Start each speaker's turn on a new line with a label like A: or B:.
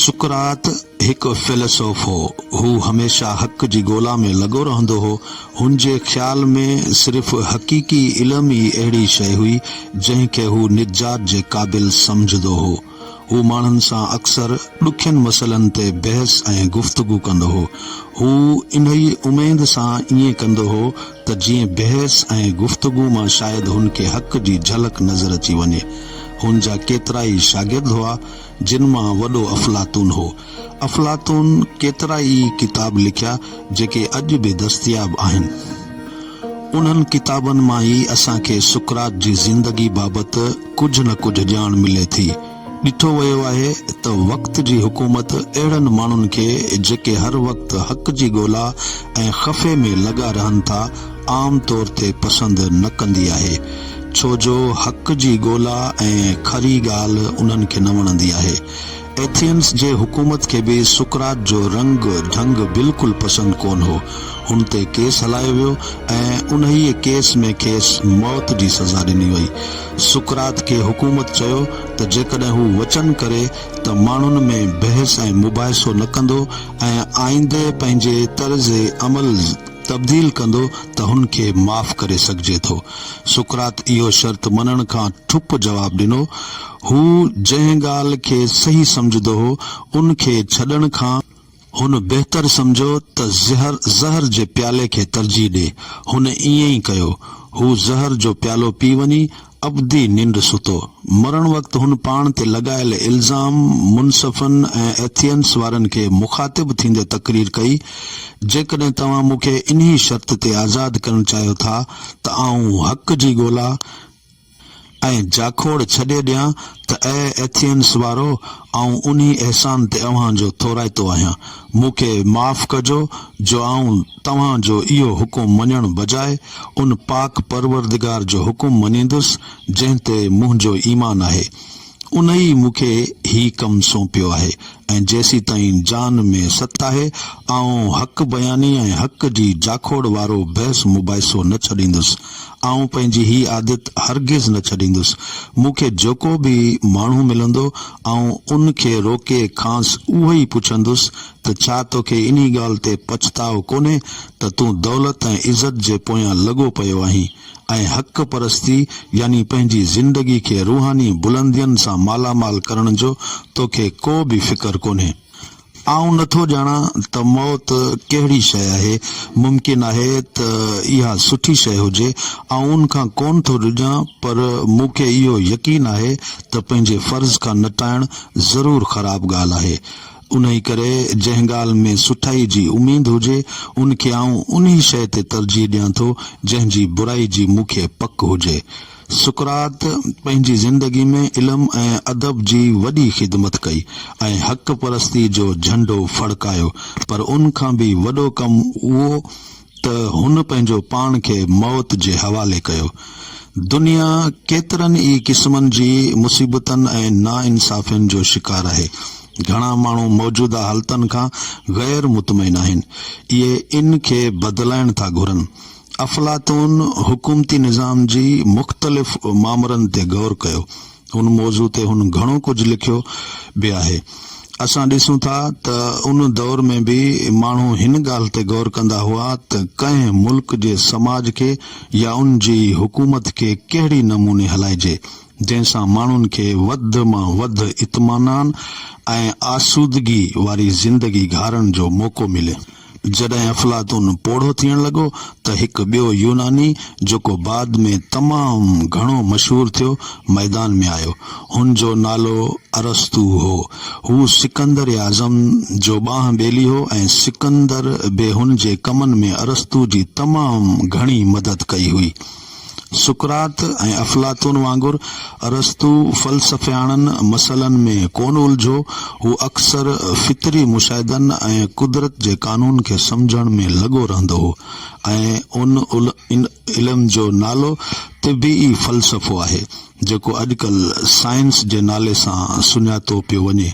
A: सुकरात एक फिलोसोफ हो। हू हमेशा हक जी गोला में लगो रहंदो हो। हुनजे ख्याल में सिर्फ हकीकी इल्म ही अहिड़ी शइ हुई जंहिंखे हू निजात जे क़ाबिल समझदो हो। हू माण्हुनि सां अक्सर ॾुखियनि मसइलनि ते बहस ऐं गुफ़्तगू कंदो हो। हू इन्ही उमेद सां ईअं कंदो हो त जीअं बहस ऐं गुफ़्तगू मां शायदि हुनखे हक़ जी झलक नज़र अची वञे। हुनजा केतिरा ई शागिर्द हुआ जिन मां वॾो अफलातून हो। अफलातून केतिरा ई किताब लिखिया जेके अॼु बि दस्तयाब आहिनि। उन्हनि किताबनि मां ई असांखे सुकरात जी ज़िंदगी बाबति कुझु न कुझु ॼाण मिले थी। ॾिठो वियो आहे त वक़्त जी हुकूमत अहिड़नि माण्हुनि खे जेके हर वक़्तु हक़ जी ॻोल्हा ऐं ख़फ़े में लॻा रहनि था आम तौर ते पसंदि न कंदी आहे, छो जो हक़ जी ॻोल्हा ऐं खरी ॻाल्हि उन्हनि खे न वणंदी आहे। एथियंस जे हुकूमत खे बि सुकरात जो रंग ढंग बिल्कुलु पसंदि कोन हो। हुन ते केस हलायो वियो ऐं उन्हीअ केस में खेसि मौत जी सज़ा ॾिनी वई। सुकरात खे हुकूमत चयो त जेकॾहिं हू वचन करे त माण्हुनि में बहस ऐं मुबाहिसो न कंदो ऐं आईंदे पंहिंजे तर्ज़ अमल तब्दील कंदो त हुनखे माफ़ करे सघिजे थो। सुकरात इहो शर्त मञण खां ठुप जवाब ॾिनो। हू जंहिं ॻाल्हि खे सही समझदो हो उनखे छॾण खां हुन बहितर समझो त ज़हर जे प्याले खे तरजीह ॾे। हुन ईअं ई कयो। हू ज़हर जो प्यालो पी वञी अबदी निंड सुतो। मरण वक़्तु हुन पाण ते लॻायल इल्ज़ाम मुनसफ़नि ऐं एथियंस वारनि खे मुखातिब थींदे तक़रीर कई, जेकॾहिं तव्हां मूंखे इन्ही शर्त ते आज़ाद करणु चाहियो था त आऊं हक़ जी ॻोल्हा ऐं जाखोड़ छॾे ॾियां त ऐं एथियंस वारो आऊं उन्ही अहसान ते अव्हांजो थोराइतो आहियां। मूंखे माफ़ कजो जो आऊं तव्हांजो इहो हुकुम मञण बजाए उन पाक परवरदिगार जो हुकुम मञींदुसि जंहिं ते मुंहिंजो ईमान आहे। उन ई मूंखे ही कमु सौंपियो आहे ऐं जेसी ताईं जान में सत आहे आऊं हक़ बयानी ऐं हक़ जी जाखोड़ वारो बहस मुबाहिसो न छॾींदुसि। आऊं पंहिंजी ही आदत हरगिज़ न छॾींदुसि। मूंखे जेको बि माण्हू मिलंदो आऊं उनखे रोके खांसि उहो ई पुछंदुसि त छा तोखे इन्ही ॻाल्हि ते पछताव कोन्हे त तूं दौलत ऐं इज़त जे पोयां लॻो पियो आहीं ऐं हक़ परस्ती यानी पंहिंजी ज़िंदगी खे रूहानी बुलंदियनि सां मालामाल करण जो तोखे को बि फ़िकर कोन्हे। आऊं नथो ॼाणा त मौत कहिड़ी शइ आहे। मुमकिन आहे त इहा सुठी शइ हुजे, आऊं उन खां कोन थो ॾिजां, पर मूंखे इहो यकीन आहे त पंहिंजे फर्ज़ खां न टाइण ज़रूर ख़राब ॻाल्हि आहे। उन्ही करे जंहिं ॻाल्हि में सुठाई जी उमीद हुजे उनखे आऊं उन्ही शइ ते तरजीह ॾियां थो जंहिंजी बुराई जी मूंखे पक हुजे। सुकरात पंहिंजी ज़िंदगी में इल्म ऐं अदब जी वॾी ख़िदमत कई ऐं हक़ परस्ती जो झंडो फड़कायो, पर उन खां बि वॾो कमु उहो त हुन पंहिंजो पाण खे मौत जे हवाले कयो। दुनिया केतिरनि ई क़िस्मनि जी मुसीबतनि ऐं नाइंसाफ़ियुनि जो शिकार आहे। घणा माण्हू मौजूदा हालतनि खां गैर मुतमइन आहिनि। इहे इन खे बदिलाइण था घुरनि। अफलातून हुकूमती निज़ाम जी मुख़्तलिफ़ मामरनि ते गौर कयो। हुन मौज़ू ते हुन घणो कुझु लिखियो बि आहे। असां ॾिसूं था त उन दौर में बि माण्हू हिन ॻाल्हि ते गौर कंदा हुआ त कंहिं मुल्क जे समाज खे या उन जी हुकूमत खे कहिड़ी नमूने हलाइजे जंहिंसां माण्हुनि खे वधि मां वधि इत्मीनान ऐं आसूदगी वारी ज़िंदगी गारण जो मौक़ो मिले। जॾहिं अफलातून पोढ़ो थियण लॻो त हिकु ॿियो यूनानी जेको बाद में तमामु घणो मशहूर थियो मैदान में आयो। हुन जो नालो अरस्तू हो। हू सिकंदर आज़म जो ॿांह ॿेली हो ऐं सिकंदर बि हुन जे कमनि में अरस्तू जी तमामु घणी मदद कई हुई। सुकरात ऐं अफलातून वांगुरु अरस्तू फ़लसफ़ियाणनि मसइलनि में कोन उलझो। हू अक्सर फितरी मुशाहिदनि ऐं कुदरत जे कानून खे सम्झण में लॻो रहंदो हो ऐं उन इल्म जो नालो तिबी फ़लसफ़ो आहे जेको अॼुकल्ह साइंस जे नाले सां सुञातो पियो वञे।